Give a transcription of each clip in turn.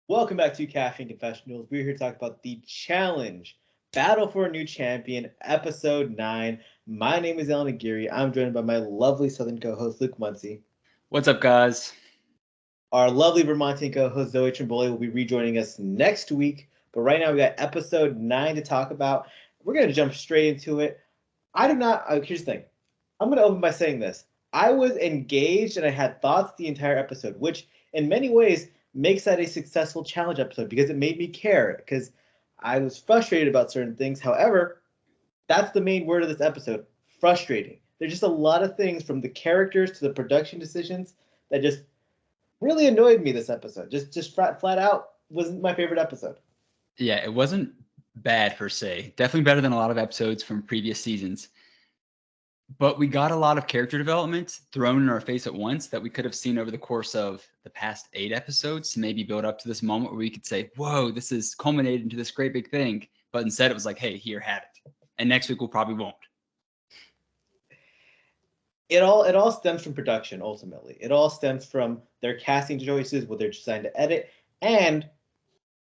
Welcome back to Caffeine Confessionals. We're here to talk about the challenge, Battle for a New Champion, Episode 9. My name is Allan and I'm joined by my lovely Southern co-host, Luke Muncie. What's up, guys? Our lovely Vermontian co-host, Zoe Trimboli, will be rejoining us next week. But right now, we got Episode 9 to talk about. We're going to jump straight into it. Here's the thing. I'm going to open by saying this. I was engaged and I had thoughts the entire episode, which in many ways makes that a successful challenge episode because it made me care because I was frustrated about certain things. However, that's the main word of this episode, frustrating. There's just a lot of things from the characters to the production decisions that just really annoyed me this episode. Just flat out wasn't my favorite episode. Yeah, it wasn't bad per se. Definitely better than a lot of episodes from previous seasons. But we got a lot of character development thrown in our face at once that we could have seen over the course of the past 8 episodes to maybe build up to this moment where we could say, whoa, this is culminated into this great big thing. But instead it was like, hey, here, have it. And next week we'll probably won't. It all stems from production, ultimately. It all stems from their casting choices, what they're designed to edit, and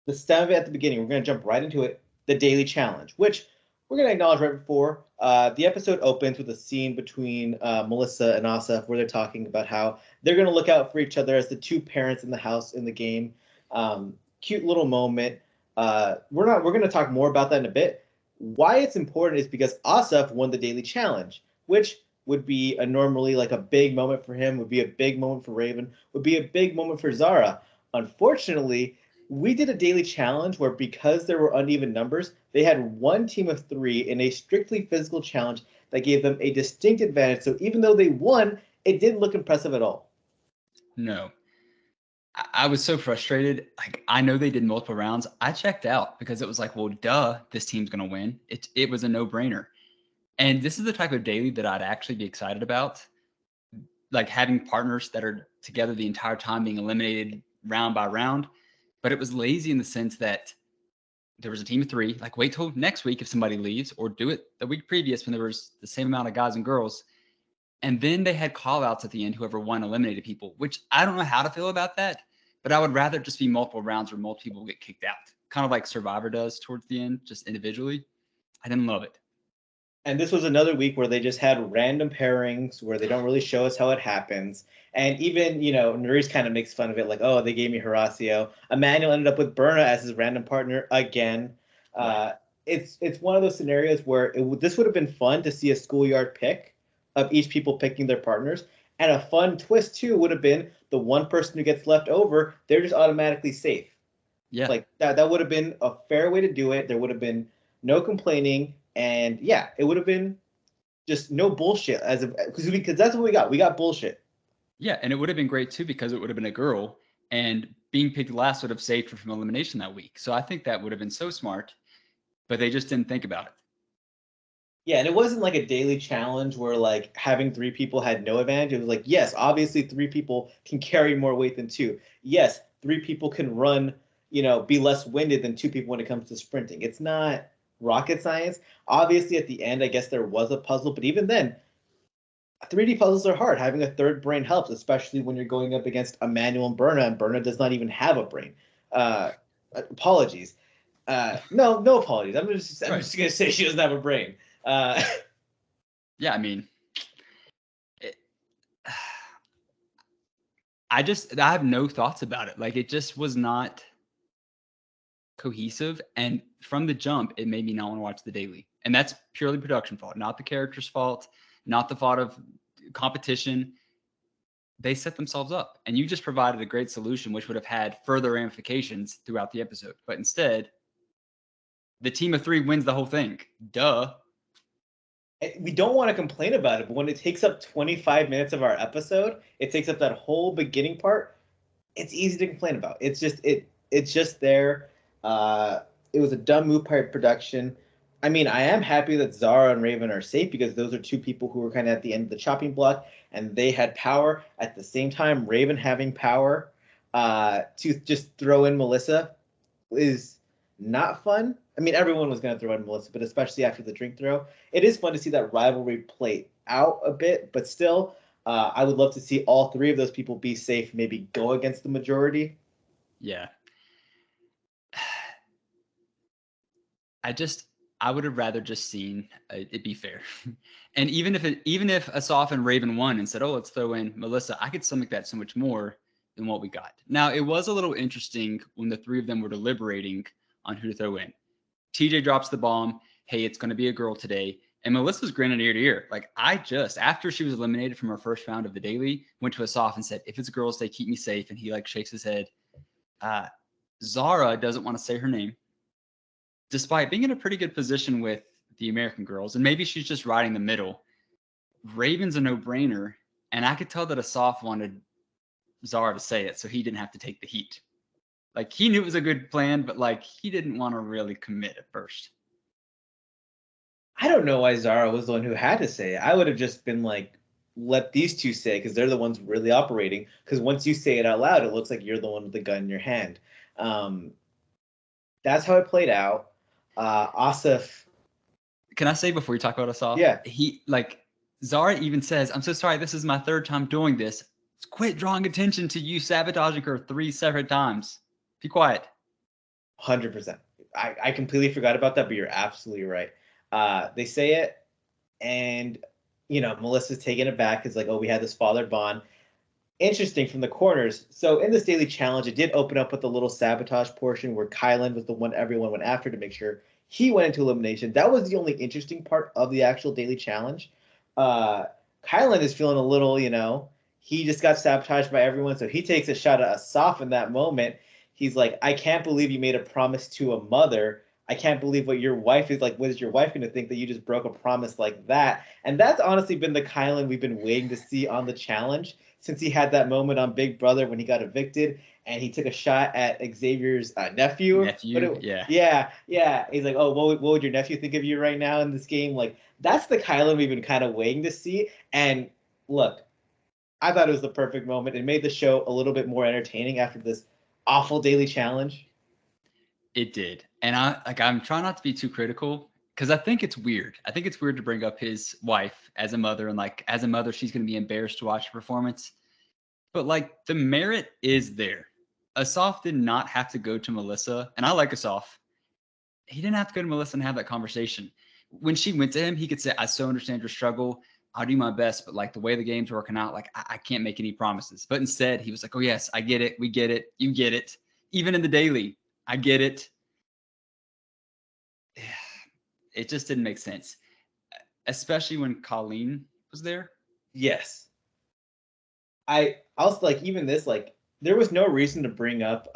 the stem of it at the beginning. We're going to jump right into it, the daily challenge, which we're going to acknowledge right before. The episode opens with a scene between Melissa and Assaf where they're talking about how they're going to look out for each other as the two parents in the house in the game. Cute little moment. We're going to talk more about that in a bit. Why it's important is because Assaf won the daily challenge, which would be normally like a big moment for him, would be a big moment for Raven, would be a big moment for Zara. Unfortunately, we did a daily challenge where because there were uneven numbers, they had one team of 3 in a strictly physical challenge that gave them a distinct advantage. So even though they won, it didn't look impressive at all. No. I was so frustrated. Like, I know they did multiple rounds. I checked out because it was like, well, duh, this team's going to win. It was a no-brainer. And this is the type of daily that I'd actually be excited about. Like having partners that are together the entire time being eliminated round by round. But it was lazy in the sense that there was a team of 3. Like, wait till next week if somebody leaves, or do it the week previous when there was the same amount of guys and girls. And then they had call outs at the end, whoever won eliminated people, which I don't know how to feel about that. But I would rather just be multiple rounds where multiple people get kicked out. Kind of like Survivor does towards the end, just individually. I didn't love it. And this was another week where they just had random pairings where they don't really show us how it happens. And even, Nuri's kind of makes fun of it, like, oh, they gave me Horacio. Emanuel ended up with Berna as his random partner again. Right. It's one of those scenarios where this would have been fun to see a schoolyard pick of each people picking their partners. And a fun twist, too, would have been the one person who gets left over, they're just automatically safe. Yeah. Like, that would have been a fair way to do it. There would have been no complaining. And yeah, it would have been just no bullshit because that's what we got. We got bullshit. Yeah, and it would have been great too because it would have been a girl, and being picked last would have saved her from elimination that week. So I think that would have been so smart, but they just didn't think about it. Yeah, and it wasn't like a daily challenge where like having 3 people had no advantage. It was like, yes, obviously 3 people can carry more weight than 2. Yes, 3 people can run, be less winded than 2 people when it comes to sprinting. It's not rocket science. Obviously, at the end, I guess there was a puzzle, but even then, 3D puzzles are hard. Having a third brain helps, especially when you're going up against Emanuel and Berna, and Berna does not even have a brain. Apologies. No apologies. I'm just gonna say she doesn't have a brain. Yeah, I mean, I have no thoughts about it. Like, it just was not cohesive, and from the jump, it made me not want to watch the daily. And that's purely production fault, not the character's fault, not the fault of competition. They set themselves up, and you just provided a great solution, which would have had further ramifications throughout the episode. But instead, the team of 3 wins the whole thing. Duh. We don't want to complain about it, but when it takes up 25 minutes of our episode, it takes up that whole beginning part. It's easy to complain about. It's just there. It was a dumb move by production. I mean, I am happy that Zara and Raven are safe because those are 2 people who were kind of at the end of the chopping block, and they had power. At the same time, Raven having power to just throw in Melissa is not fun. I mean, everyone was going to throw in Melissa, but especially after the drink throw. It is fun to see that rivalry play out a bit, but still, I would love to see all 3 of those people be safe, maybe go against the majority. Yeah. I would have rather just seen it be fair. And even if Asaf and Raven won and said, "Oh, let's throw in Melissa," I could stomach that so much more than what we got. Now, it was a little interesting when the three of them were deliberating on who to throw in. TJ drops the bomb. Hey, it's going to be a girl today. And Melissa's grinning ear to ear. Like, after she was eliminated from her first round of the daily, went to Asaf and said, "If it's girls, they keep me safe." And he like shakes his head. Zara doesn't want to say her name, despite being in a pretty good position with the American girls. And maybe she's just riding the middle. Raven's a no-brainer. And I could tell that Asaf wanted Zara to say it so he didn't have to take the heat. Like, he knew it was a good plan, but like, he didn't want to really commit at first. I don't know why Zara was the one who had to say it. I would have just been like, let these two say it because they're the ones really operating. Because once you say it out loud, it looks like you're the one with the gun in your hand. That's how it played out. Asaf. Can I say before you talk about Asaf? Yeah. Zara even says, "I'm so sorry, this is my third time doing this. Quit drawing attention to you sabotaging her 3 separate times. Be quiet." 100%. I completely forgot about that, but you're absolutely right. They say it, and Melissa's taking it back. It's like, oh, we had this father bond. Interesting from the corners. So in this daily challenge, it did open up with a little sabotage portion where Kyland was the one everyone went after to make sure he went into elimination. That was the only interesting part of the actual daily challenge. Kyland is feeling a little, he just got sabotaged by everyone, so he takes a shot at Asaf in that moment. He's like, "I can't believe you made a promise to a mother. I can't believe what your wife is like. What is your wife going to think that you just broke a promise like that?" And that's honestly been the Kyland we've been waiting to see on the challenge since he had that moment on Big Brother when he got evicted and he took a shot at Xavier's nephew. Yeah. He's like, "Oh, what would your nephew think of you right now in this game?" Like, that's the Kyland we've been kind of waiting to see. And look, I thought it was the perfect moment. It made the show a little bit more entertaining after this awful daily challenge. It did. And I'm trying not to be too critical because I think it's weird. I think it's weird to bring up his wife as a mother, and like, as a mother, she's going to be embarrassed to watch her performance. But like, the merit is there. Asaf did not have to go to Melissa, and I like Asaf. He didn't have to go to Melissa and have that conversation. When she went to him, he could say, "I so understand your struggle. I'll do my best, but like, the way the game's working out, like, I can't make any promises." But instead, he was like, "Oh yes, I get it. We get it. You get it. Even in the daily, I get it." It just didn't make sense, especially when Colleen was there. Yes. I also like, even this, like, there was no reason to bring up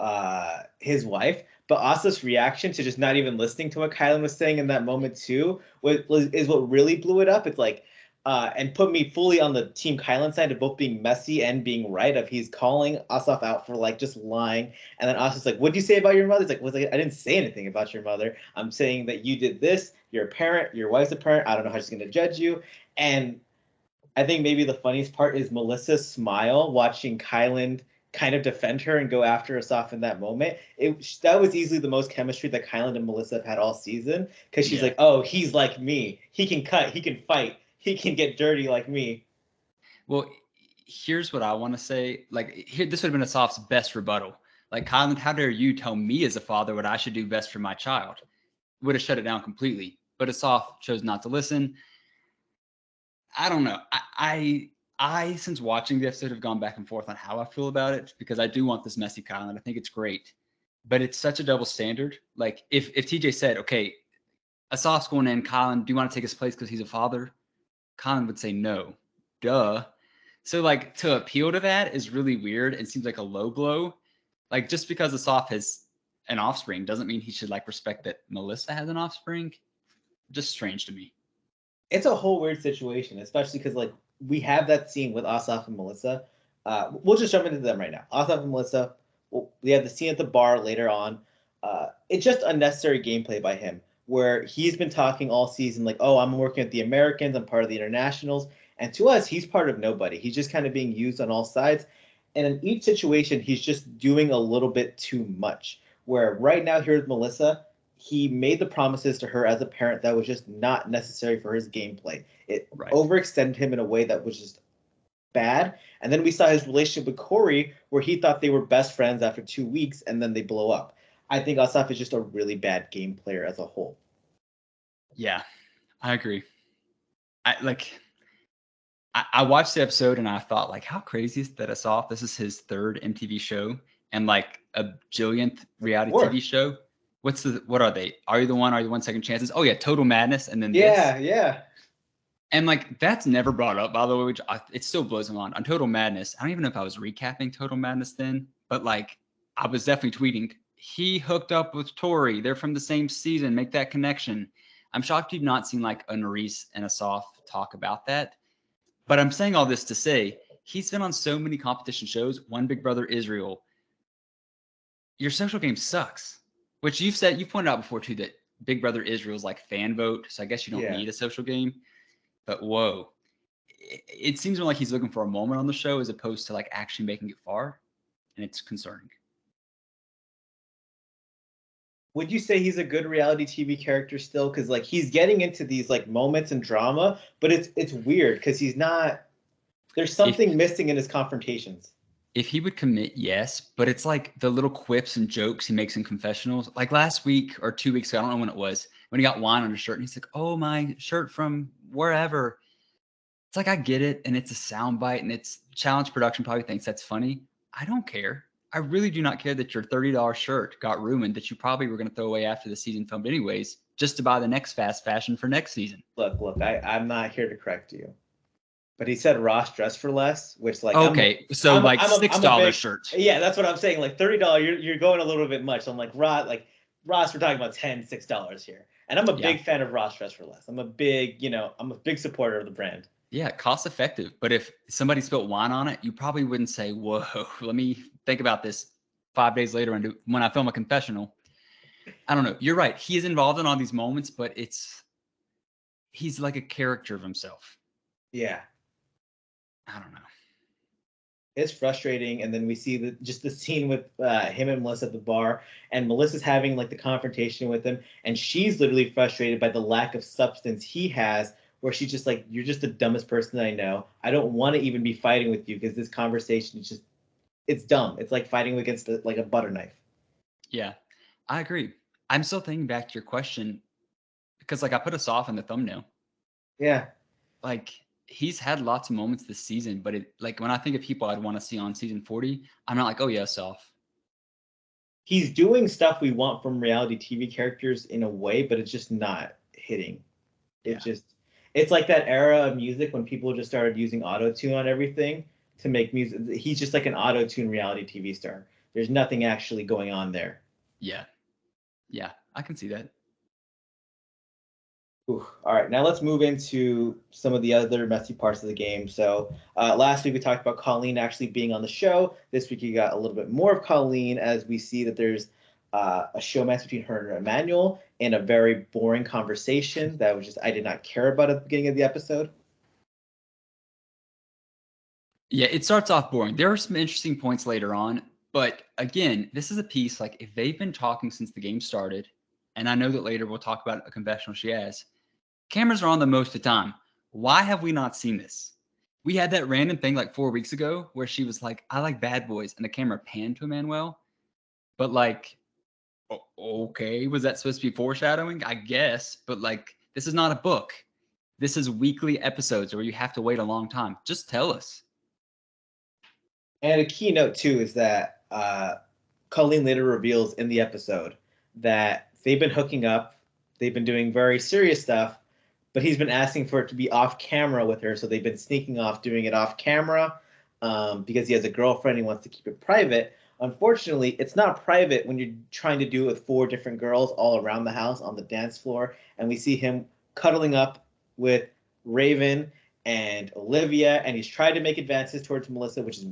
his wife, but Asa's reaction to just not even listening to what Kylan was saying in that moment too is what really blew it up. It's like, and put me fully on the team Kylan side of both being messy and being right. Of he's calling Asaf out for like just lying, and then Asaf's like, "What'd you say about your mother?" It's like, "I didn't say anything about your mother. I'm saying that you did this. You're a parent. Your wife's a parent. I don't know how she's gonna judge you." And I think maybe the funniest part is Melissa's smile watching Kyland kind of defend her and go after Asaf in that moment. That was easily the most chemistry that Kyland and Melissa have had all season, because she's like, "Oh, he's like me. He can cut. He can fight. He can get dirty like me." Well, here's what I want to say. Like, this would have been Asaf's best rebuttal. Like, Kylan, how dare you tell me as a father what I should do best for my child? Would have shut it down completely. But Asaf chose not to listen. I don't know. I since watching the episode, have gone back and forth on how I feel about it, because I do want this messy Kylan. I think it's great, but it's such a double standard. Like, if TJ said, "Okay, Asaf's going in, Kylan, do you want to take his place because he's a father?" Kylan would say no. Duh. So like, to appeal to that is really weird. It seems like a low blow. Like, just because Asaf has an offspring doesn't mean he should like respect that Melissa has an offspring. Just strange to me. It's a whole weird situation, especially because like we have that scene with Asaf and Melissa. We'll just jump into them right now. Asaf and Melissa. We have the scene at the bar later on. It's just unnecessary gameplay by him, where he's been talking all season like, "Oh, I'm working with the Americans. I'm part of the internationals." And to us, he's part of nobody. He's just kind of being used on all sides. And in each situation, he's just doing a little bit too much. Where right now here with Melissa, he made the promises to her as a parent that was just not necessary for his gameplay. It overextended him in a way that was just bad. And then we saw his relationship with Corey, where he thought they were best friends after 2 weeks, and then they blow up. I think Asaf is just a really bad game player as a whole. Yeah, I agree. I watched the episode and I thought, like, how crazy is that Assaf? This is his third MTV show and like a billionth reality TV show. What are they? Are You the One? Are You the One? Second Chances? Oh yeah, Total Madness, and then this. Yeah. And like that's never brought up, by the way, which it still blows my mind. On Total Madness, I don't even know if I was recapping Total Madness then, but like I was definitely tweeting, he hooked up with Tori. They're from the same season. Make that connection. I'm shocked you've not seen like a Nerys and Assaf talk about that. But I'm saying all this to say he's been on so many competition shows. One Big Brother Israel. Your social game sucks, which you pointed out before too, that Big Brother Israel's like fan vote. So I guess you don't need a social game. But whoa, it seems more like he's looking for a moment on the show as opposed to like actually making it far, and it's concerning. Would you say he's a good reality TV character still? Because like he's getting into these like moments and drama, but it's weird because he's not. There's something missing in his confrontations. If he would commit, yes, but it's like the little quips and jokes he makes in confessionals. Like last week or 2 weeks ago, I don't know when it was, when he got wine on his shirt, and he's like, "Oh, my shirt from wherever." It's like I get it, and it's a soundbite, and it's Challenge Production probably thinks that's funny. I don't care. I really do not care that your $30 shirt got ruined that you probably were going to throw away after the season filmed anyways, just to buy the next fast fashion for next season. Look, I'm not here to correct you. But he said Ross dressed for less, which like okay, so like $6 shirt. Yeah, that's what I'm saying. Like $30, you're going a little bit much. So I'm like Ross, we're talking about $6 here. And I'm a big fan of Ross dressed for less. I'm a big supporter of the brand. Yeah, cost effective. But if somebody spilled wine on it, you probably wouldn't say, "Whoa, let me think about this 5 days later and when I film a confessional." I don't know. You're right. He is involved in all these moments, but he's like a character of himself. Yeah. I don't know. It's frustrating, and then we see the scene with him and Melissa at the bar, and Melissa's having like the confrontation with him, and she's literally frustrated by the lack of substance he has, where she's just like, "You're just the dumbest person I know. I don't want to even be fighting with you because this conversation is it's dumb. It's like fighting against like a butter knife." Yeah, I agree. I'm still thinking back to your question because like I put us off in the thumbnail. Yeah. Like he's had lots of moments this season, but like when I think of people I'd want to see on season 40, I'm not like, "Oh yeah, Assaf." He's doing stuff we want from reality TV characters in a way, but it's just not hitting. It's like that era of music when people just started using auto-tune on everything to make music. He's just like an auto-tune reality TV star. There's nothing actually going on there. Yeah, I can see that. Ooh. All right, now let's move into some of the other messy parts of the game. So last week we talked about Colleen actually being on the show. This week you got a little bit more of Colleen as we see that there's a showmatch between her and Emanuel in a very boring conversation that was just I did not care about at the beginning of the episode. Yeah, it starts off boring. There are some interesting points later on, but again, this is a piece like if they've been talking since the game started, and I know that later we'll talk about a confessional she has. Cameras are on them most of the time. Why have we not seen this? We had that random thing like 4 weeks ago where she was like, "I like bad boys," and the camera panned to Emanuel. But like, okay, was that supposed to be foreshadowing? I guess. But like, this is not a book. This is weekly episodes where you have to wait a long time. Just tell us. And a key note too is that Colleen later reveals in the episode that they've been hooking up. They've been doing very serious stuff, but he's been asking for it to be off camera with her. So they've been sneaking off doing it off camera because he has a girlfriend. He wants to keep it private. Unfortunately, it's not private when you're trying to do it with 4 different girls all around the house on the dance floor. And we see him cuddling up with Raven and Olivia, and he's tried to make advances towards Melissa, which is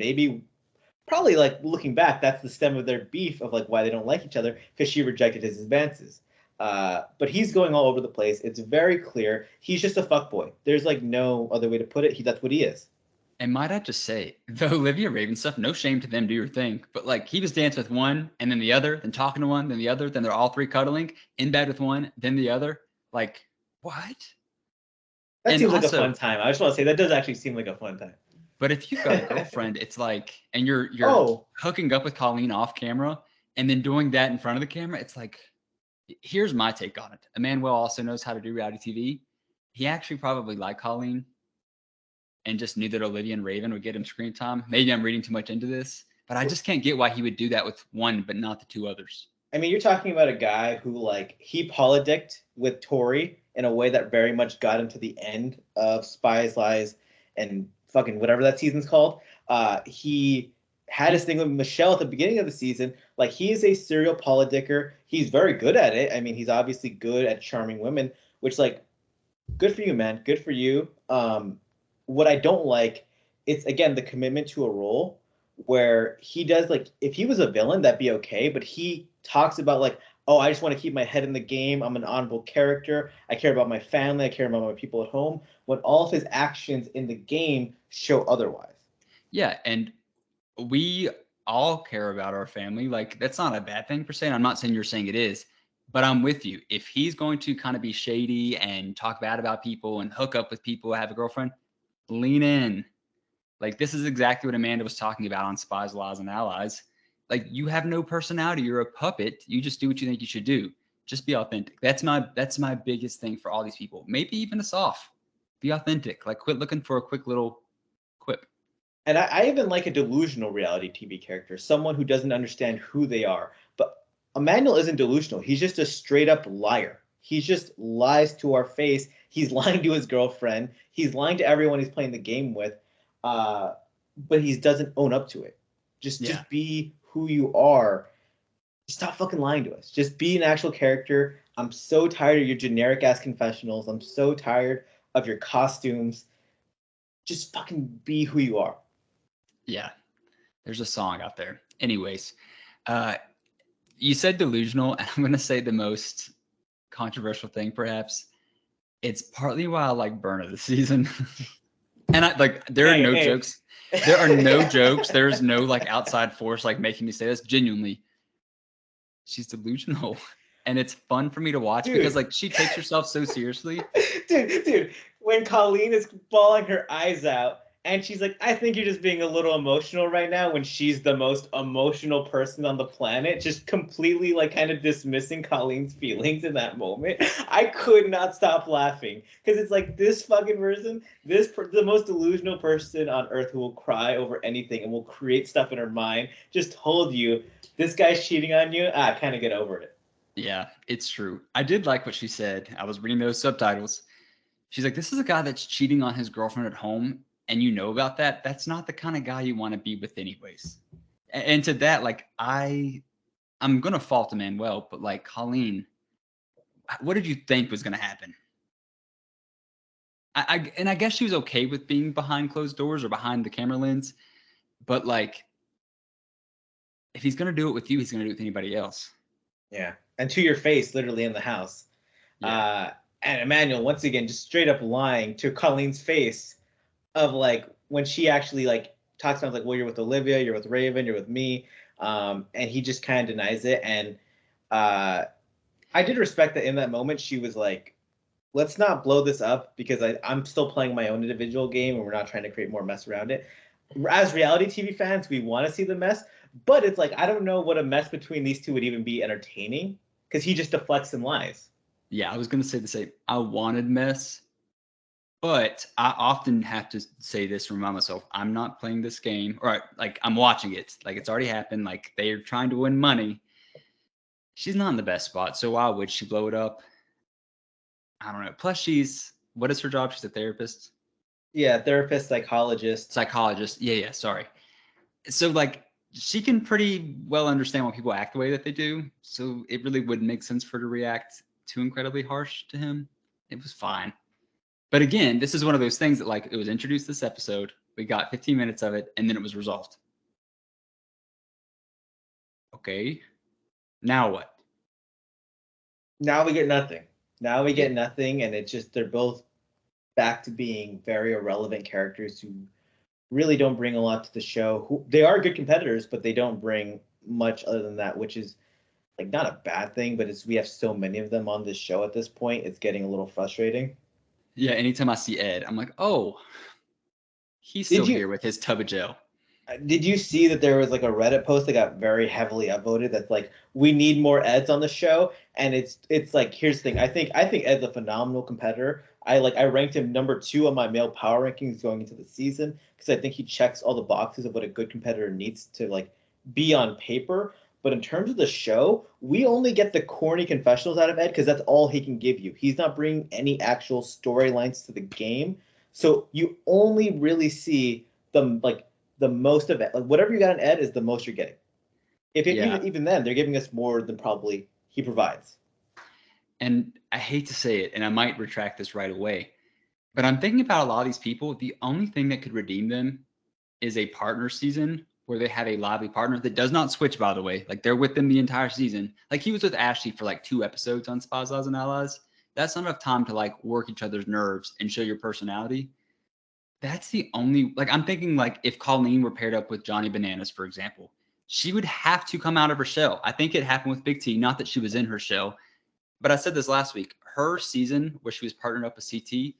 probably like looking back, that's the stem of their beef of like why they don't like each other, because she rejected his advances. But he's going all over the place. It's very clear. He's just a fuckboy. There's like no other way to put it. That's what he is. And might I just say, the Olivia Raven stuff, no shame to them, do your thing. But like he was dancing with one and then the other, then talking to one, then the other, then they're all 3 cuddling, in bed with one, then the other. Like, what? That seems like a fun time. I just want to say that does actually seem like a fun time. But if you've got a girlfriend, it's like, and you're hooking up with Colleen off camera and then doing that in front of the camera, it's like, Here's my take on it. Emanuel also knows how to do reality TV. He actually probably liked Colleen and just knew that Olivia and Raven would get him screen time. Maybe I'm reading too much into this, but I just can't get why he would do that with one, but not the two others. I mean, you're talking about a guy who, like, he politicked with Tori in a way that very much got him to the end of Spies, Lies, and fucking whatever that season's called. He had his thing with Michelle at the beginning of the season. Like, he is a serial politicker. He's very good at it. I mean, he's obviously good at charming women, which, like, good for you, man. Good for you. What I don't like, it's, again, the commitment to a role where he does, like, if he was a villain, that'd be okay, but he talks about, like, oh, I just want to keep my head in the game. I'm an honorable character. I care about my family. I care about my people at home. When all of his actions in the game show otherwise. Yeah, and we all care about our family. Like, that's not a bad thing per se. And I'm not saying you're saying it is, but I'm with you. If he's going to kind of be shady and talk bad about people and hook up with people, have a girlfriend, lean in. Like, this is exactly what Amanda was talking about on Spies, Lies, and Allies. Like, you have no personality. You're a puppet. You just do what you think you should do. Just be authentic. That's my biggest thing for all these people. Maybe even Assaf. Be authentic. Like, quit looking for a quick little quip. And I even like a delusional reality TV character, someone who doesn't understand who they are. But Emanuel isn't delusional. He's just a straight up liar. He just lies to our face. He's lying to his girlfriend. He's lying to everyone he's playing the game with. But he doesn't own up to it. Just be who you are. Stop fucking lying to us. Just be an actual character. I'm so tired of your generic ass confessionals. I'm so tired of your costumes. Just fucking be who you are. Yeah, there's a song out there. Anyways, you said delusional, and I'm going to say the most controversial thing, perhaps. It's partly why I like Burna this season. And there are no jokes. There are no jokes. There's no, like, outside force, like, making me say this. Genuinely, she's delusional. And it's fun for me to watch because, like, she takes herself so seriously. Dude, when Colleen is bawling her eyes out, and she's like, I think you're just being a little emotional right now, when she's the most emotional person on the planet, just completely, like, kind of dismissing Colleen's feelings in that moment. I could not stop laughing because it's like, this fucking person, the most delusional person on earth who will cry over anything and will create stuff in her mind, just told you this guy's cheating on you. Kind of get over it. Yeah, it's true. I did like what she said. I was reading those subtitles. She's like, this is a guy that's cheating on his girlfriend at home, and you know about that. That's not the kind of guy you want to be with anyways. And to that, like, I'm going to fault Emanuel, but, like, Colleen, what did you think was going to happen? I guess she was okay with being behind closed doors or behind the camera lens, but, like, if he's going to do it with you, he's going to do it with anybody else. Yeah. And to your face, literally in the house. Yeah. And Emanuel, once again, just straight up lying to Colleen's face of, like, when she actually, like, talks about, like, well, you're with Olivia, you're with Raven, you're with me. And he just kind of denies it. And I did respect that in that moment, she was like, let's not blow this up because I'm still playing my own individual game and we're not trying to create more mess around it. As reality TV fans, we want to see the mess, but it's like, I don't know what a mess between these two would even be entertaining because he just deflects and lies. Yeah, I was going to say the same. I wanted mess, but I often have to say this to remind myself, I'm not playing this game, or, like, I'm watching it. Like, it's already happened. Like, they're trying to win money. She's not in the best spot, so why would she blow it up? I don't know. Plus, what is her job? She's a therapist. Yeah, therapist, psychologist. Yeah, sorry. So, like, she can pretty well understand why people act the way that they do. So it really wouldn't make sense for her to react too incredibly harsh to him. It was fine. But again, this is one of those things that, like, it was introduced this episode. We got 15 minutes of it, and then it was resolved. Okay. Now what? Now we get nothing. And it's just, they're both back to being very irrelevant characters who really don't bring a lot to the show. They are good competitors, but they don't bring much other than that, which is, like, not a bad thing, but we have so many of them on this show at this point, it's getting a little frustrating. Yeah, anytime I see Ed, I'm like, oh, he's still here with his tub of gel. Did you see that there was like a Reddit post that got very heavily upvoted that's like, we need more Eds on the show? And it's like, here's the thing. I think Ed's a phenomenal competitor. I ranked him number 2 on my male power rankings going into the season because I think he checks all the boxes of what a good competitor needs to like be on paper. But in terms of the show, we only get the corny confessionals out of Ed because that's all he can give you. He's not bringing any actual storylines to the game. So you only really see the like the most of it. Like whatever you got in Ed is the most you're getting. If it, Yeah. even then, they're giving us more than probably he provides. And I hate to say it, and I might retract this right away, but I'm thinking about a lot of these people. The only thing that could redeem them is a partner season where they have a lively partner that does not switch, by the way. Like they're with them the entire season. Like he was with Ashley for like 2 episodes on Spies, Lies, and Allies. That's not enough time to like work each other's nerves and show your personality. That's the only, like, I'm thinking like if Colleen were paired up with Johnny Bananas, for example, she would have to come out of her shell. I think it happened with Big T, not that she was in her shell, but I said this last week. Her season where she was partnered up with CT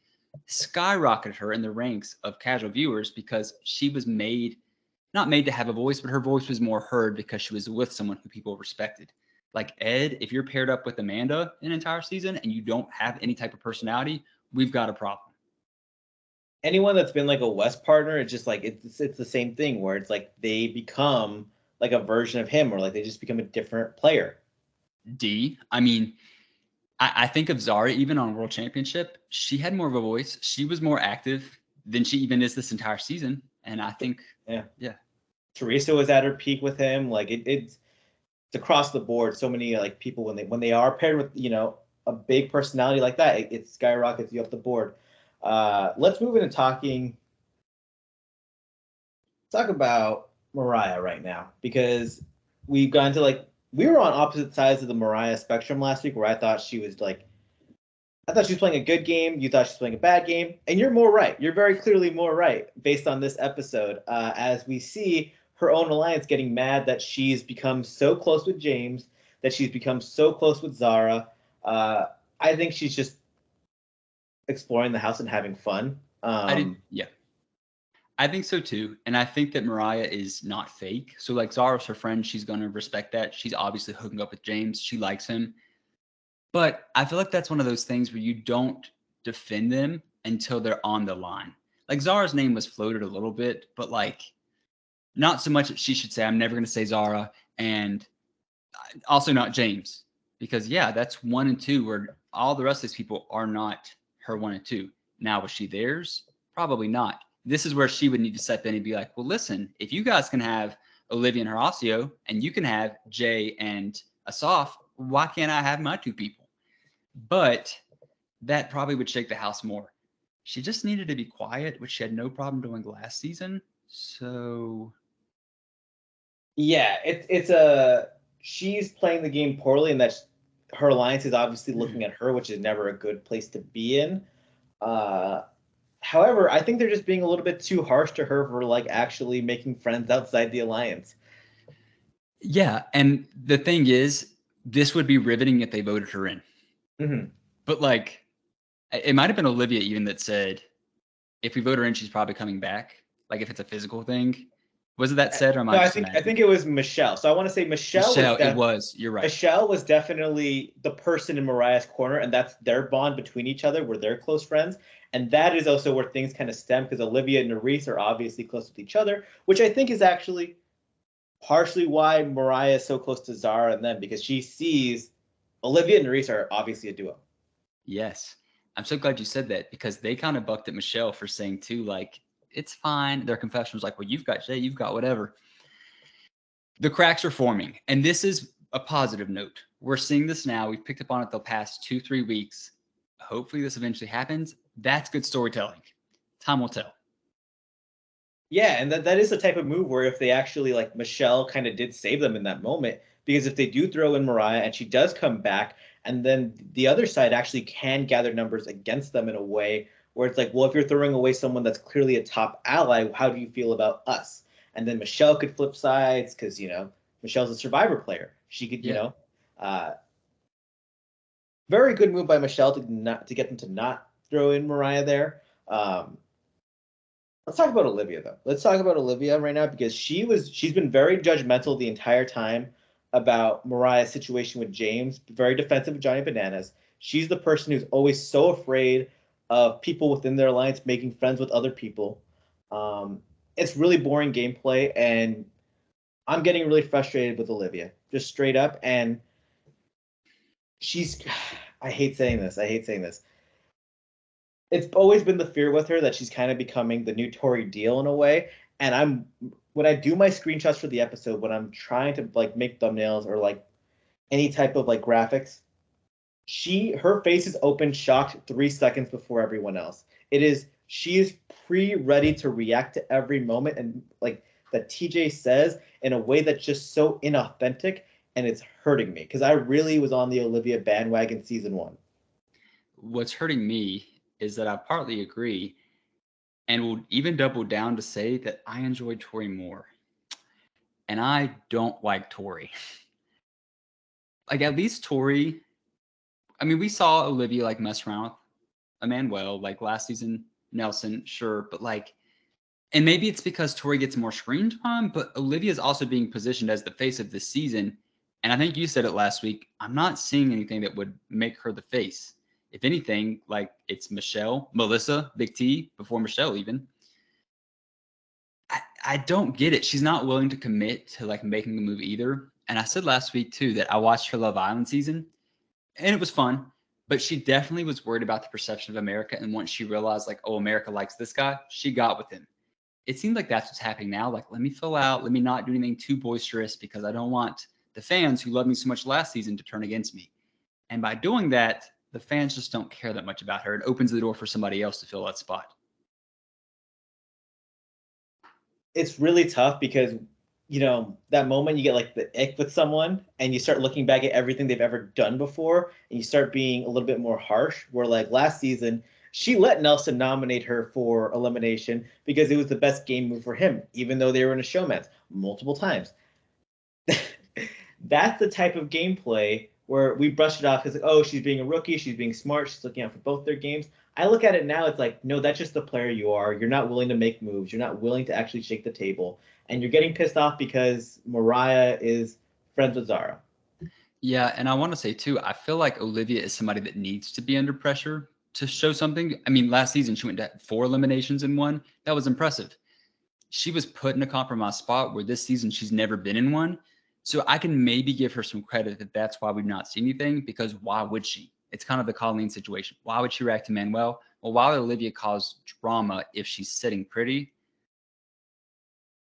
skyrocketed her in the ranks of casual viewers because she was not made to have a voice, but her voice was more heard because she was with someone who people respected. Like Ed, if you're paired up with Amanda an entire season and you don't have any type of personality, we've got a problem. Anyone that's been like a West partner, it's just like it's the same thing where it's like they become like a version of him or like they just become a different player. D, I mean, I think of Zara even on World Championship. She had more of a voice. She was more active than she even is this entire season. And I think, yeah. Teresa was at her peak with him. Like it's across the board. So many like people when they are paired with a big personality like that, it skyrockets you up the board. Let's move into talk about Mariah right now because we've gone to like we were on opposite sides of the Mariah spectrum last week where I thought she was playing a good game. You thought she was playing a bad game, and you're more right. You're very clearly more right based on this episode, as we see her own alliance getting mad that she's become so close with James, that she's become so close with Zara. I think she's just exploring the house and having fun. Yeah. I think so too. And I think that Mariah is not fake. So like Zara's her friend. She's going to respect that. She's obviously hooking up with James. She likes him. But I feel like that's one of those things where you don't defend them until they're on the line. Like Zara's name was floated a little bit, but like not so much that she should say, I'm never going to say Zara, and also not James. Because yeah, that's 1 and 2 where all the rest of these people are not her 1 and 2. Now, was she theirs? Probably not. This is where she would need to step in and be like, well, listen, if you guys can have Olivia and Horacio and you can have Jay and Assaf, why can't I have my 2 people? But that probably would shake the house more. She just needed to be quiet, which she had no problem doing last season. So yeah, she's playing the game poorly, and that her alliance is obviously looking at her, which is never a good place to be in. However, I think they're just being a little bit too harsh to her for like actually making friends outside the alliance. yeah, and the thing is, this would be riveting if they voted her in. Mm-hmm. But like, it might have been Olivia even that said, if we vote her in, she's probably coming back. Like if it's a physical thing. Was it that said, or am No, I I just think imagining? it was Michelle. So I want to say Michelle It was. You're right. Michelle was definitely the person in Mariah's corner, and that's their bond between each other, where they're close friends. And that is also where things kind of stem because Olivia and Nerys are obviously close with each other, which I think is actually partially why Mariah is so close to Zara and them because she sees Olivia and Nerys are obviously a duo. Yes. I'm so glad you said that because they kind of bucked at Michelle for saying too, like, it's fine. Their confession was like, well, you've got Jay, you've got whatever. The cracks are forming. And this is a positive note. We're seeing this now. We've picked up on it the past 2-3 weeks. Hopefully this eventually happens. That's good storytelling. Time will tell. Yeah, and that is the type of move where if they actually like Michelle kind of did save them in that moment, because if they do throw in Mariah and she does come back, and then the other side actually can gather numbers against them in a way where it's like, well, if you're throwing away someone that's clearly a top ally, how do you feel about us? And then Michelle could flip sides because Michelle's a survivor player. She could, very good move by Michelle to get them to not throw in Mariah there. Let's talk about Olivia though. Let's talk about Olivia right now because she's been very judgmental the entire time about Mariah's situation with James, very defensive of Johnny Bananas. She's the person who's always so afraid of people within their alliance making friends with other people. Um, it's really boring gameplay, and I'm getting really frustrated with Olivia, just straight up. And she's, I hate saying this. I hate saying this. It's always been the fear with her that she's kind of becoming the new Tori Deal in a way. And when I do my screenshots for the episode, when I'm trying to like make thumbnails or like any type of like graphics, her face is open, shocked 3 seconds before everyone else. She is ready to react to every moment and like that TJ says in a way that's just so inauthentic, and it's hurting me because I really was on the Olivia bandwagon season 1. What's hurting me is that I partly agree and will even double down to say that I enjoy Tori more. And I don't like Tori. Like, at least Tori, I mean, we saw Olivia like mess around with Emanuel like last season, Nelson, sure, but like, and maybe it's because Tori gets more screen time, but Olivia is also being positioned as the face of this season. And I think you said it last week. I'm not seeing anything that would make her the face. If anything, like it's Melissa, Big T, before Michelle even. I don't get it. She's not willing to commit to like making the move either. And I said last week too that I watched her Love Island season and it was fun, but she definitely was worried about the perception of America. And once she realized like, oh, America likes this guy, she got with him. It seems like that's what's happening now. Like, let me fill out, let me not do anything too boisterous because I don't want the fans who loved me so much last season to turn against me. And by doing that, the fans just don't care that much about her. It opens the door for somebody else to fill that spot. It's really tough because that moment you get like the ick with someone and you start looking back at everything they've ever done before and you start being a little bit more harsh, where like last season she let Nelson nominate her for elimination because it was the best game move for him, even though they were in a showmatch multiple times. That's the type of gameplay where we brush it off as like, oh, she's being a rookie, she's being smart, she's looking out for both their games. I look at it now, it's like, no, that's just the player you are. You're not willing to make moves. You're not willing to actually shake the table. And you're getting pissed off because Mariah is friends with Zara. Yeah, and I want to say too, I feel like Olivia is somebody that needs to be under pressure to show something. I mean, last season she went to 4 eliminations in one. That was impressive. She was put in a compromised spot where this season she's never been in one. So I can maybe give her some credit that that's why we've not seen anything, because why would she? It's kind of the Colleen situation. Why would she react to Manuel? Well, why would Olivia cause drama if she's sitting pretty?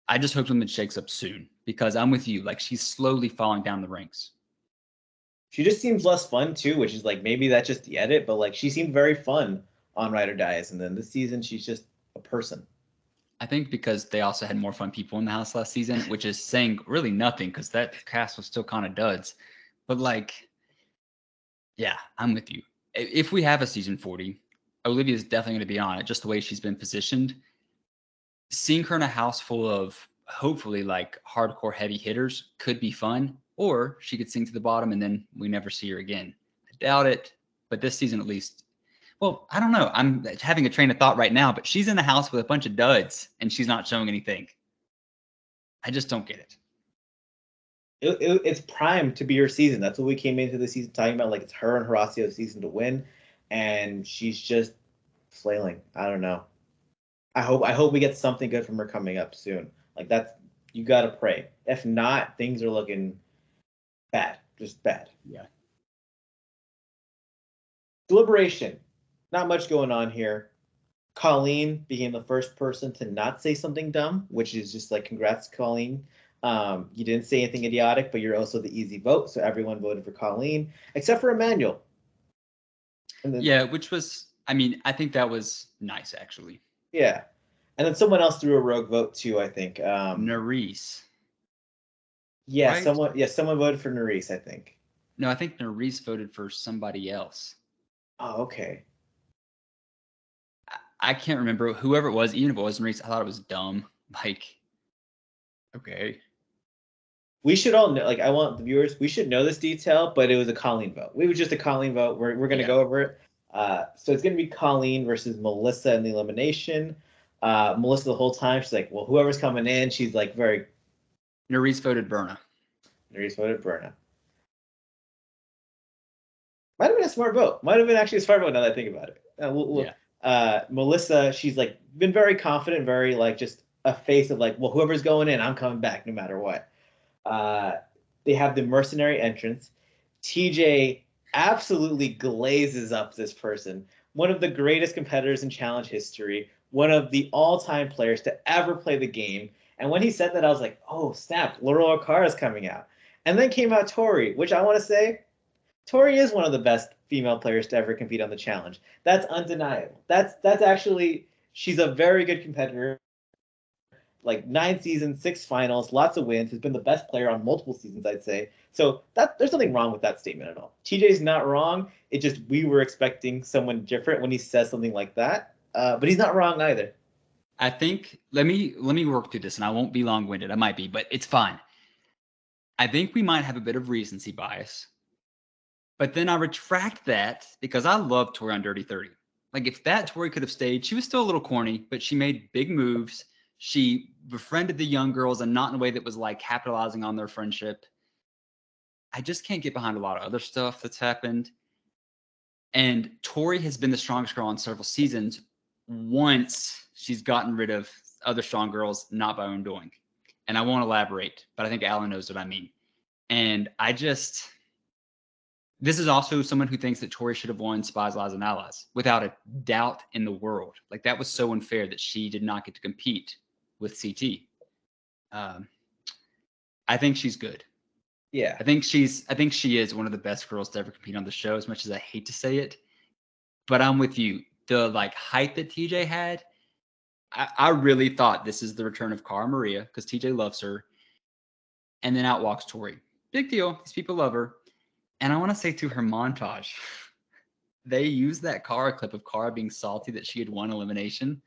I just hope something shakes up soon because I'm with you. Like, she's slowly falling down the ranks. She just seems less fun too, which is like maybe that's just the edit, but like she seemed very fun on Ride or Dies, and then this season she's just a person. I think because they also had more fun people in the house last season, which is saying really nothing because that cast was still kind of duds. But like, yeah, I'm with you. If we have a season 40, Olivia is definitely going to be on it, just the way she's been positioned. Seeing her in a house full of hopefully like hardcore heavy hitters could be fun, or she could sink to the bottom and then we never see her again. I doubt it, but this season at least. Well, I don't know. I'm having a train of thought right now, but she's in the house with a bunch of duds and she's not showing anything. I just don't get it. It's primed to be her season. That's what we came into the season talking about. Like it's her and Horacio's season to win, and she's just flailing. I don't know. I hope we get something good from her coming up soon. Like that's you gotta pray. If not, things are looking bad. Just bad. Yeah. Deliberation. Not much going on here. Colleen became the first person to not say something dumb, which is just like congrats, Colleen. You didn't say anything idiotic, but you're also the easy vote, so everyone voted for Colleen except for Emanuel. Yeah, which was, I mean, I think that was nice actually. Yeah, and then someone else threw a rogue vote too. I think. Nerys. Yeah, right? someone voted for Nerys, I think. No, I think Nerys voted for somebody else. Oh, okay. I can't remember whoever it was. Even if it was Nerys, I thought it was dumb. Like, okay. We should all know. Like, I want the viewers. We should know this detail, but it was a Colleen vote. We was just a Colleen vote. We're gonna go over it. So it's gonna be Colleen versus Melissa in the elimination. Melissa the whole time, she's like, well, whoever's coming in, she's like very. Nerys voted Berna. Nerys voted Berna. Might have been a smart vote. Might have been actually a smart vote now that I think about it. Melissa, she's like been very confident, very like just a face of like, well, whoever's going in, I'm coming back no matter what. They have the mercenary entrance. TJ absolutely glazes up this person. One of the greatest competitors in challenge history, one of the all-time players to ever play the game. And when he said that, I was like, oh, snap, Laurel Akara is coming out. And then came out Tori, which I want to say, Tori is one of the best female players to ever compete on the challenge. That's undeniable. That's actually, she's a very good competitor. Like 9 seasons, 6 finals, lots of wins, has been the best player on multiple seasons, I'd say. So there's nothing wrong with that statement at all. TJ's not wrong. It just, we were expecting someone different when he says something like that. But he's not wrong either. I think, let me work through this, and I won't be long-winded. I might be, but it's fine. I think we might have a bit of recency bias. But then I retract that because I love Tori on Dirty 30. Like, if that Tori could have stayed, she was still a little corny, but she made big moves. She befriended the young girls, and not in a way that was like capitalizing on their friendship. I just can't get behind a lot of other stuff that's happened. And Tori has been the strongest girl on several seasons once she's gotten rid of other strong girls, not by her own doing. And I won't elaborate, but I think Allan knows what I mean. And this is also someone who thinks that Tori should have won Spies, Lies, and Allies without a doubt in the world. Like, that was so unfair that she did not get to compete with CT. I think she's good. Yeah. I think she is one of the best girls to ever compete on the show, as much as I hate to say it. But I'm with you. The like hype that TJ had, I really thought this is the return of Cara Maria because TJ loves her. And then out walks Tori. Big deal. These people love her. And I want to say to her montage, they used that Cara clip of Cara being salty that she had won elimination.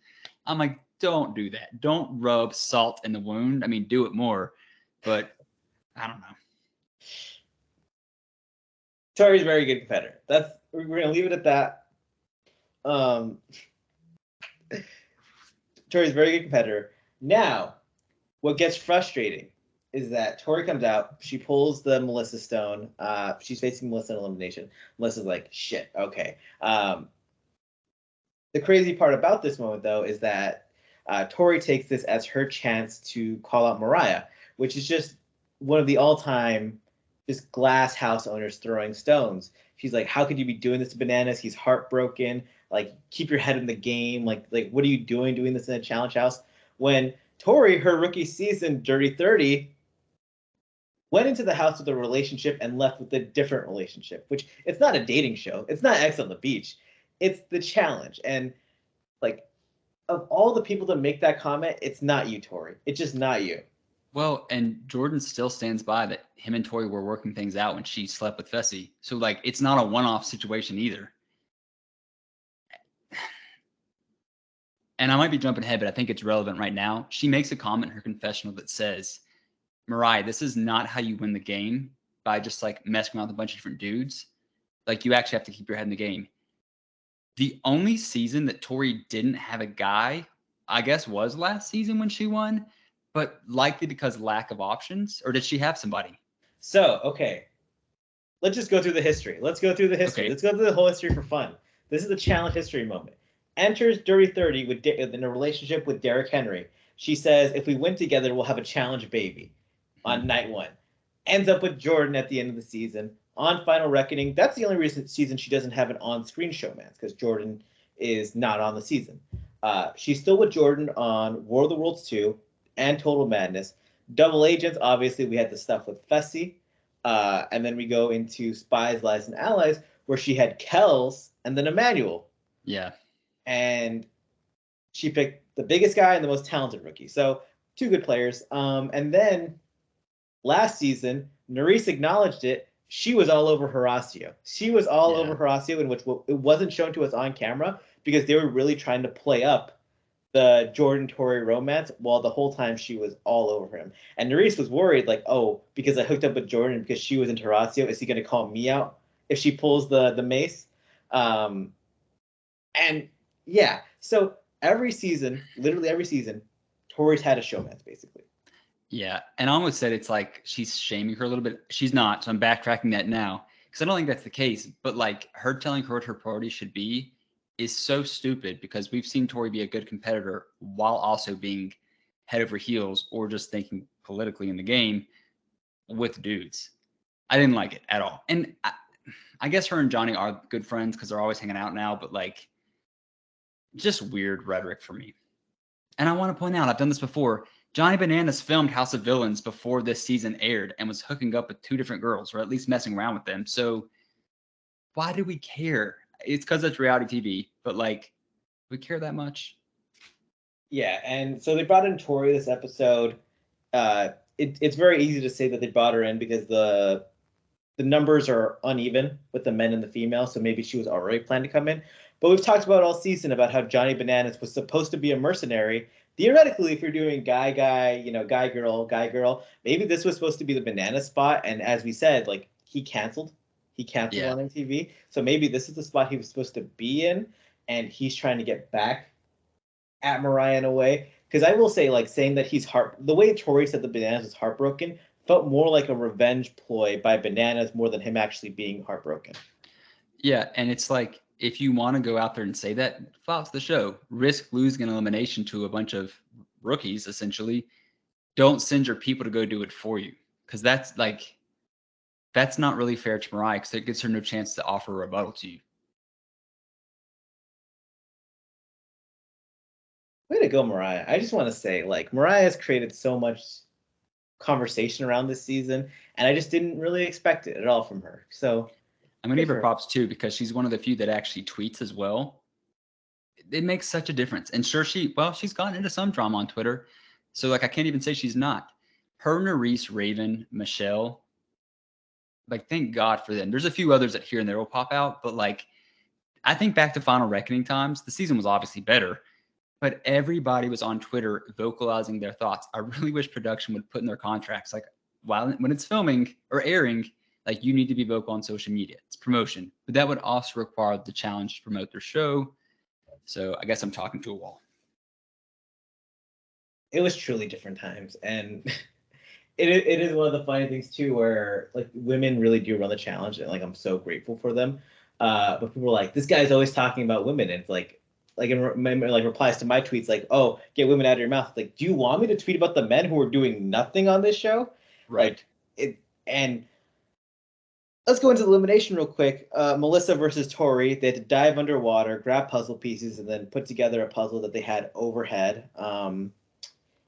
I'm like, don't do that. Don't rub salt in the wound. I mean, do it more. But I don't know. Tori's a very good competitor. We're gonna leave it at that. Tori's a very good competitor. Now, what gets frustrating is that Tori comes out, she pulls the Melissa stone. She's facing Melissa in elimination. Melissa's like, shit, okay. The crazy part about this moment, though, is that Tori takes this as her chance to call out Mariah, which is just one of the all-time just glass house owners throwing stones. She's like, how could you be doing this to Bananas? He's heartbroken. Like, keep your head in the game. Like what are you doing this in a challenge house? When Tori, her rookie season, Dirty 30, went into the house with a relationship and left with a different relationship, which it's not a dating show. It's not X on the Beach. It's the challenge. And like, of all the people to make that comment, it's not you, Tori. It's just not you. Well, and Jordan still stands by that him and Tori were working things out when she slept with Fessy. So, like, it's not a one-off situation either. And I might be jumping ahead, but I think it's relevant right now. She makes a comment in her confessional that says, Mariah, this is not how you win the game by just, like, messing around with a bunch of different dudes. Like, you actually have to keep your head in the game. The only season that Tori didn't have a guy, I guess, was last season when she won. But likely because lack of options, or did she have somebody? So, okay. Let's just go through the history. Let's go through the history. Okay. Let's go through the whole history for fun. This is the challenge history moment. Enters Dirty 30 in a relationship with Derrick Henry. She says, if we win together, we'll have a challenge baby on night 1. Ends up with Jordan at the end of the season. On Final Reckoning, that's the only season she doesn't have an on-screen showmance, because Jordan is not on the season. She's still with Jordan on War of the Worlds 2, and Total Madness. Double Agents, obviously, we had the stuff with Fessy. And then we go into Spies, Lies, and Allies, where she had Kells and then Emanuel. Yeah. And she picked the biggest guy and the most talented rookie. So 2 good players. And then last season, Nerys acknowledged it. She was all over Horacio. She was all over Horacio, in which it wasn't shown to us on camera because they were really trying to play up the Jordan-Tori romance, while the whole time she was all over him. And Nerys was worried, like, oh, because I hooked up with Jordan because she was into Horacio, is he going to call me out if she pulls the mace? And yeah, so every season, literally every season, Tori's had a showmance, basically. Yeah, and I almost said it's like she's shaming her a little bit. She's not, so I'm backtracking that now because I don't think that's the case. But like her telling her what her priority should be is so stupid because we've seen Tori be a good competitor while also being head over heels or just thinking politically in the game with dudes. I didn't like it at all. And I guess her and Johnny are good friends because they're always hanging out now, but like just weird rhetoric for me. And I want to point out, I've done this before. Johnny Bananas filmed House of Villains before this season aired and was hooking up with 2 different girls, or at least messing around with them. So why do we care? It's because it's reality TV, but like, we care that much? Yeah, and so they brought in Tori this episode. It's very easy to say that they brought her in because the numbers are uneven with the men and the females, so maybe she was already planned to come in. But we've talked about all season about how Johnny Bananas was supposed to be a mercenary. Theoretically, if you're doing guy, guy, girl, maybe this was supposed to be the banana spot. And as we said, like he canceled Yeah. on MTV. So maybe this is the spot he was supposed to be in, and he's trying to get back at Mariah in a way. Because I will say, like saying that the way Tori said the Bananas was heartbroken felt more like a revenge ploy by Bananas more than him actually being heartbroken. Yeah, and it's like, if you want to go out there and say that, follow the show. Risk losing an elimination to a bunch of rookies, essentially. Don't send your people to go do it for you. Because that's not really fair to Mariah because it gives her no chance to offer a rebuttal to you. Way to go, Mariah. I just want to say, like, Mariah has created so much conversation around this season, and I just didn't really expect it at all from her. So I'm going to give her props too because she's one of the few that actually tweets as well. It makes such a difference. And sure, she's gotten into some drama on Twitter. So, like, I can't even say she's not. Her, Nerese, Raven, Michelle, like, thank God for them. There's a few others that here and there will pop out, but like, I think back to Final Reckoning times, the season was obviously better, but everybody was on Twitter vocalizing their thoughts. I really wish production would put in their contracts, like, when it's filming or airing, like, you need to be vocal on social media. It's promotion, but that would also require the challenge to promote their show. So I guess I'm talking to a wall. It was truly different times, and it is one of the funny things too, where like women really do run the challenge, and like I'm so grateful for them. But people are like, this guy's always talking about women, and it's like in replies to my tweets, like, oh, get women out of your mouth. Like, do you want me to tweet about the men who are doing nothing on this show? Right. Like it, and let's go into the elimination real quick. Melissa versus Tori. They had to dive underwater, grab puzzle pieces, and then put together a puzzle that they had overhead.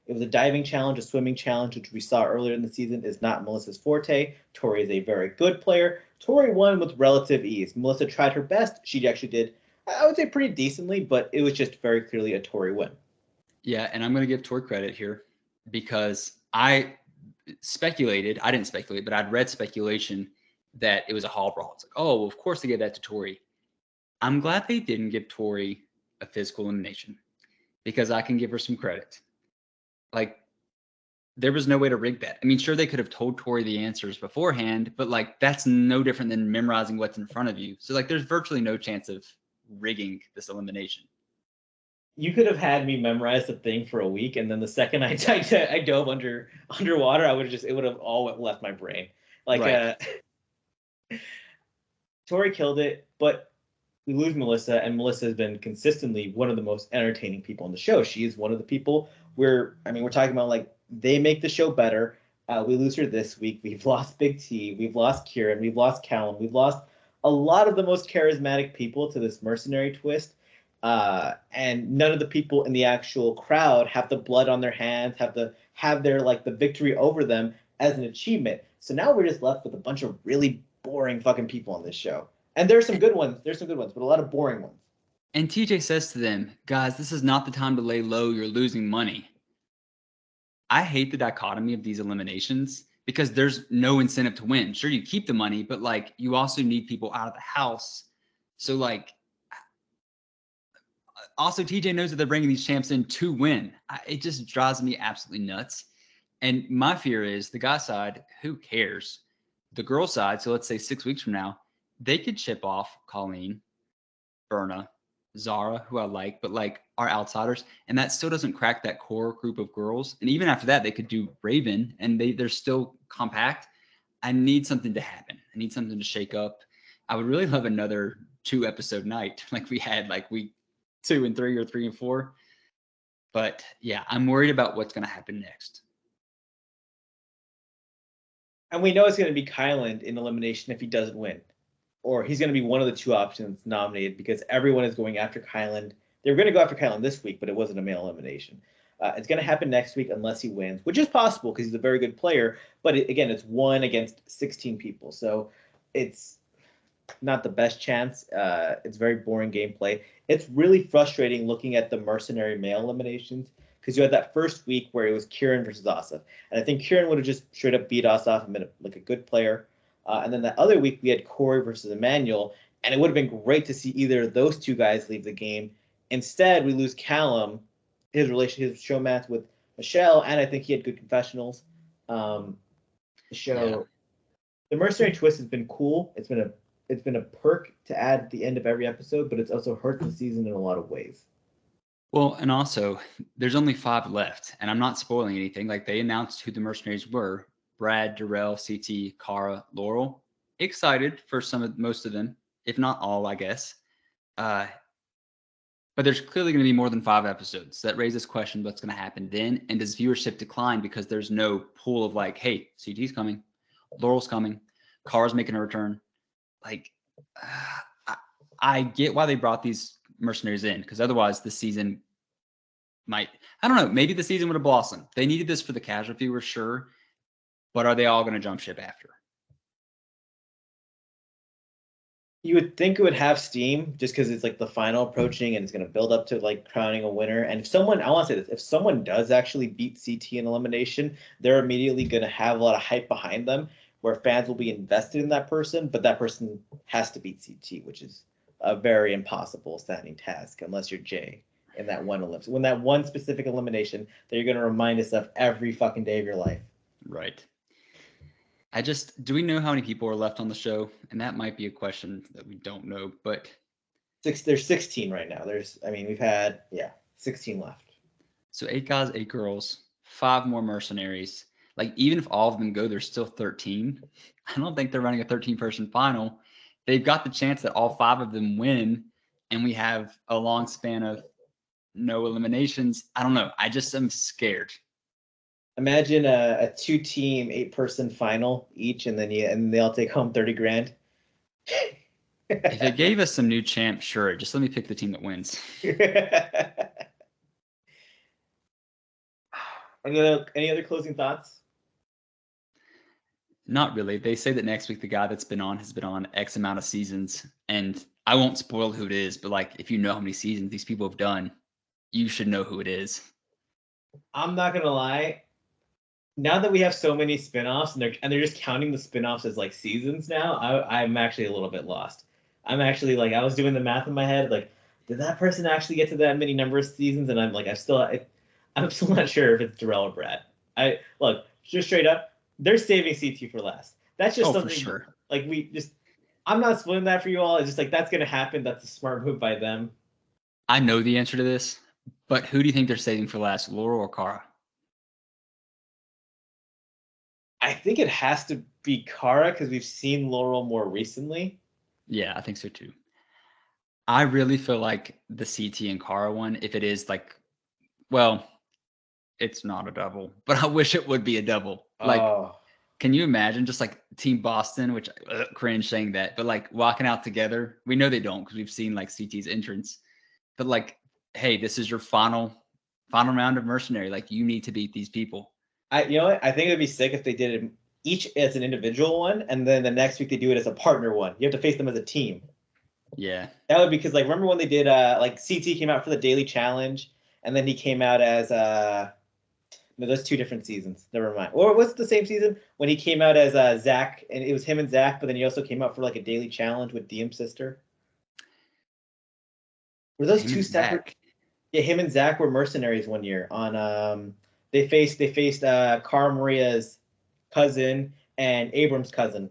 It was a diving challenge, a swimming challenge, which we saw earlier in the season is not Melissa's forte. Tori is a very good player. Tori won with relative ease. Melissa tried her best. She actually did, I would say, pretty decently, but it was just very clearly a Tori win. Yeah, and I'm going to give Tori credit here because I didn't speculate, but I'd read speculation that it was a hall brawl. It's like, oh, well, of course they gave that to Tori. I'm glad they didn't give Tori a physical elimination because I can give her some credit. Like, there was no way to rig that. I mean, sure, they could have told Tori the answers beforehand, but like, that's no different than memorizing what's in front of you. So like, there's virtually no chance of rigging this elimination. You could have had me memorize the thing for a week, and then the second I dove underwater, it would have all left my brain. Like, right. Tori killed it, but we lose Melissa, and Melissa has been consistently one of the most entertaining people on the show. She is one of the people we're talking about, like, they make the show better. We lose her this week. We've lost Big T. We've lost Kieran. We've lost Callum. We've lost a lot of the most charismatic people to this mercenary twist. And none of the people in the actual crowd have the blood on their hands, have their like the victory over them as an achievement. So now we're just left with a bunch of really boring fucking people on this show. And there's some good ones, but a lot of boring ones. And TJ says to them, guys, this is not the time to lay low. You're losing money. I hate the dichotomy of these eliminations because there's no incentive to win. Sure, you keep the money, but like, you also need people out of the house. So like, also TJ knows that they're bringing these champs in to win. It just drives me absolutely nuts. And my fear is the guy side, who cares? The girl side, so let's say 6 weeks from now, they could chip off Colleen, Berna, Zara, who I like, but like are outsiders, and that still doesn't crack that core group of girls. And even after that, they could do Raven, and they're still compact. I need something to happen. I need something to shake up. I would really love another 2-episode night like we had like week 2 and 3 or 3 and 4. But yeah, I'm worried about what's going to happen next. And we know it's going to be Kyland in elimination if he doesn't win. Or he's going to be one of the 2 options nominated because everyone is going after Kyland. They were going to go after Kyland this week, but it wasn't a male elimination. It's going to happen next week unless he wins, which is possible because he's a very good player. But again, it's 1 against 16 people. So it's not the best chance. It's very boring gameplay. It's really frustrating looking at the mercenary male eliminations because you had that first week where it was Kieran versus Asaf. And I think Kieran would have just straight up beat Asaf and been like a good player. And then that other week we had Corey versus Emanuel, and it would have been great to see either of those 2 guys leave the game. Instead, we lose Callum, his showmatch with Michelle, and I think he had good confessionals. The mercenary twist has been cool. It's been a perk to add at the end of every episode, but it's also hurt the season in a lot of ways. Well, and also there's only 5 left, and I'm not spoiling anything. Like they announced who the mercenaries were: Brad, Darrell, CT, Cara, Laurel. Excited for most of them, if not all, I guess. But there's clearly going to be more than 5 episodes. That raises questions: what's going to happen then, and does viewership decline because there's no pool of like, hey, CT's coming, Laurel's coming, Cara's making a return. Like, I get why they brought these mercenaries in, because otherwise the season might, I don't know, maybe the season would have blossomed. They needed this for the casual viewers, sure, but are they all going to jump ship after? You would think it would have steam just because it's like the final approaching and it's going to build up to like crowning a winner. And if someone, I want to say this, if someone does actually beat CT in elimination, they're immediately going to have a lot of hype behind them where fans will be invested in that person, but that person has to beat CT, which is a very impossible standing task unless you're Jay in that one elimination. When that one specific elimination that you're going to remind us of every fucking day of your life. Right. Do we know how many people are left on the show? And that might be a question that we don't know, but there's 16 right now. We've had 16 left. So 8 guys, 8 girls, 5 more mercenaries. Like even if all of them go, there's still 13. I don't think they're running a 13-person final. They've got the chance that all 5 of them win, and we have a long span of no eliminations. I don't know. I just am scared. Imagine a 2-team, 8-person final each, and then they all take home $30,000. If it gave us some new champ, sure. Just let me pick the team that wins. Any other closing thoughts? Not really. They say that next week the guy that's been on has been on X amount of seasons, and I won't spoil who it is, but like if you know how many seasons these people have done, you should know who it is. I'm not gonna lie. Now that we have so many spinoffs and they're just counting the spinoffs as like seasons now, I'm actually a little bit lost. I'm actually like I was doing the math in my head, like, did that person actually get to that many number of seasons? And I'm like, I'm still not sure if it's Darrell or Brad. Look, just straight up, they're saving CT for last. That's just something for sure. Like I'm not spoiling that for you all. It's just like that's gonna happen. That's a smart move by them. I know the answer to this, but who do you think they're saving for last, Laurel or Cara? I think it has to be Cara because we've seen Laurel more recently. Yeah, I think so too. I really feel like the CT and Cara one, if it is like, well, it's not a double, but I wish it would be a double. Like, can you imagine just like Team Boston, which cringe saying that, but like walking out together? We know they don't because we've seen like CT's entrance, but like, hey, this is your final round of mercenary. Like, you need to beat these people. You know what? I think it'd be sick if they did it each as an individual one, and then the next week they do it as a partner one. You have to face them as a team. Yeah, that would be because like remember when they did like CT came out for the daily challenge, and then he came out as no, there's 2 different seasons. Never mind. Or was it the same season when he came out as Zach, and it was him and Zach, but then he also came out for like a daily challenge with Diem's sister. Were those 2 separate? Zach. Yeah, him and Zach were mercenaries one year on they faced Cara Maria's cousin and Abram's cousin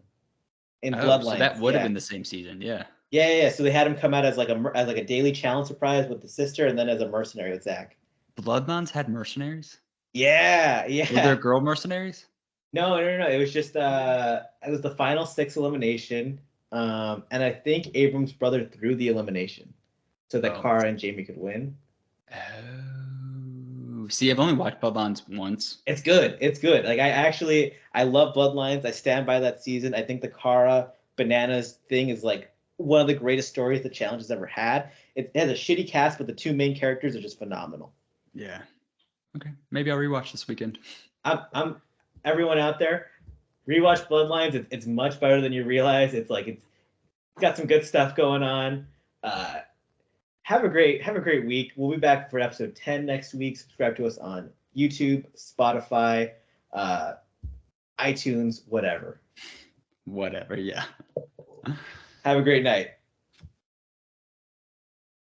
in Bloodlines. So that would have been the same season, yeah. Yeah. So they had him come out as like a daily challenge surprise with the sister, and then as a mercenary with Zach. Bloodlines had mercenaries? Yeah. Were there girl mercenaries? No. It was just it was the final 6 elimination. And I think Abram's brother threw the elimination so that Cara and Jamie could win. Oh. See, I've only watched Bloodlines once. It's good. Like I love Bloodlines. I stand by that season. I think the Cara Bananas thing is like one of the greatest stories the challenge has ever had. It has a shitty cast, but the 2 main characters are just phenomenal. Yeah. Okay. Maybe I'll rewatch this weekend. I'm everyone out there, rewatch Bloodlines. It's much better than you realize. It's got some good stuff going on. Have a great week. We'll be back for episode 10 next week. Subscribe to us on YouTube, Spotify, iTunes, whatever. Whatever, yeah. Have a great night.